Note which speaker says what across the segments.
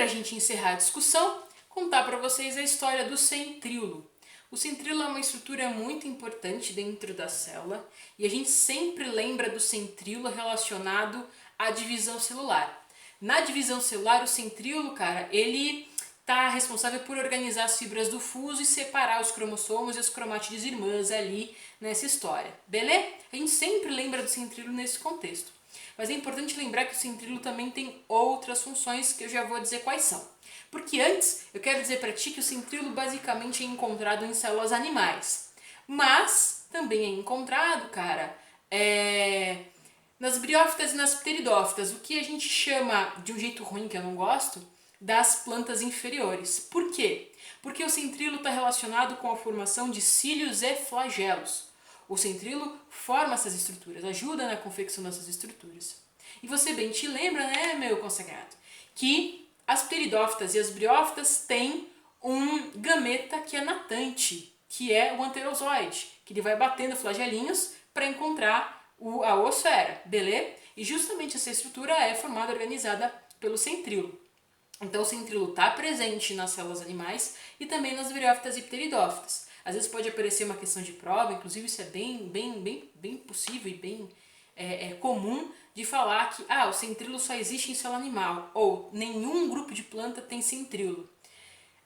Speaker 1: gente encerrar a discussão, contar para vocês a história do centríolo. O centríolo é uma estrutura muito importante dentro da célula e a gente sempre lembra do centríolo relacionado à divisão celular. Na divisão celular, o centríolo, cara, ele está responsável por organizar as fibras do fuso e separar os cromossomos e as cromátides irmãs ali nessa história, beleza? A gente sempre lembra do centríolo nesse contexto. Mas é importante lembrar que o centríolo também tem outras funções que eu já vou dizer quais são. Porque antes, eu quero dizer para ti que o centríolo basicamente é encontrado em células animais. Mas também é encontrado, cara, nas briófitas e nas pteridófitas, o que a gente chama, de um jeito ruim que eu não gosto, das plantas inferiores. Por quê? Porque o centríolo está relacionado com a formação de cílios e flagelos. O centríolo forma essas estruturas, ajuda na confecção dessas estruturas. E você bem te lembra, né, meu consagrado, que as pteridófitas e as briófitas têm um gameta que é natante, que é o anterozoide, que ele vai batendo flagelinhos para encontrar a oosfera, beleza? E justamente essa estrutura é formada, organizada pelo centríolo. Então o centríolo está presente nas células animais e também nas briófitas e pteridófitas. Às vezes pode aparecer uma questão de prova, inclusive isso é bem possível e bem comum de falar que o centríolo só existe em célula animal ou nenhum grupo de planta tem centríolo.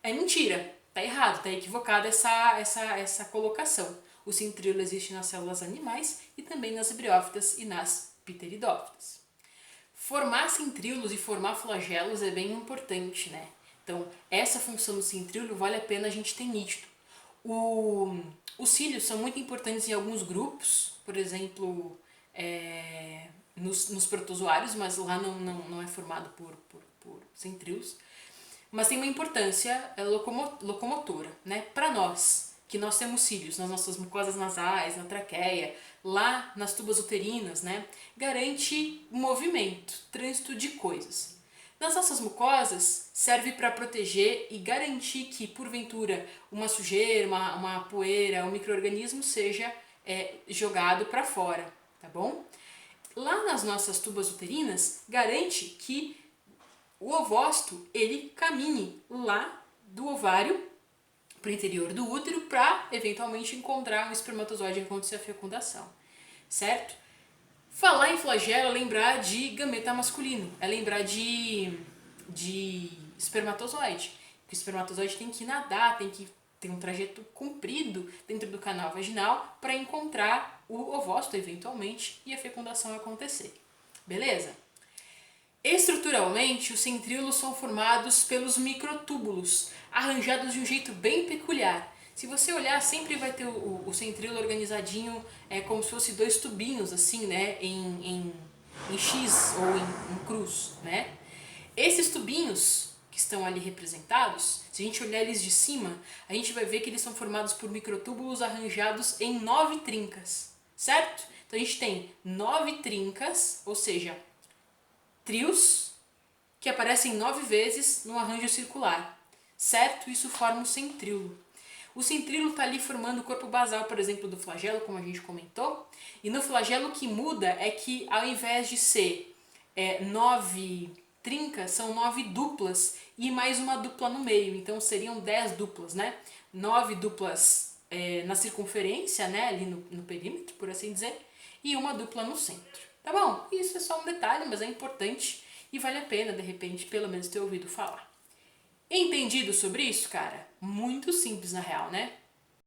Speaker 1: É mentira, tá errado, tá equivocada essa colocação. O centríolo existe nas células animais e também nas briófitas e nas pteridófitas. Formar centríolos e formar flagelos é bem importante, né? Então, essa função do centríolo vale a pena a gente ter nítido. Os cílios são muito importantes em alguns grupos, por exemplo, nos protozoários, mas lá não é formado por centríolos. Mas tem uma importância locomotora, né? Para nós, que nós temos cílios nas nossas mucosas nasais, na traqueia, lá nas tubas uterinas, né? Garante movimento, trânsito de coisas. Nas nossas mucosas, serve para proteger e garantir que, porventura, uma sujeira, uma poeira, um micro-organismo seja jogado para fora, tá bom? Lá nas nossas tubas uterinas, garante que o ovócito ele caminhe lá do ovário para o interior do útero para eventualmente encontrar um espermatozoide e acontecer a fecundação, certo? Falar em flagelo é lembrar de gameta masculino, é lembrar de espermatozoide. O espermatozoide tem que nadar, tem que ter um trajeto comprido dentro do canal vaginal para encontrar o ovócito eventualmente e a fecundação acontecer. Beleza? Estruturalmente, os centríolos são formados pelos microtúbulos, arranjados de um jeito bem peculiar. Se você olhar, sempre vai ter o centríolo organizadinho como se fosse dois tubinhos, assim, né, em X ou em cruz, né? Esses tubinhos que estão ali representados, se a gente olhar eles de cima, a gente vai ver que eles são formados por microtúbulos arranjados em 9 trincas, certo? Então a gente tem 9 trincas, ou seja, trios que aparecem 9 vezes no arranjo circular, certo? Isso forma um centríolo. O centríolo está ali formando o corpo basal, por exemplo, do flagelo, como a gente comentou. E no flagelo o que muda é que ao invés de ser 9 trincas, são 9 duplas e mais uma dupla no meio. Então seriam 10 duplas, né? 9 duplas na circunferência, né? Ali no perímetro, por assim dizer, e uma dupla no centro. Tá bom? Isso é só um detalhe, mas é importante e vale a pena, de repente, pelo menos ter ouvido falar. Entendido sobre isso, cara? Muito simples na real, né?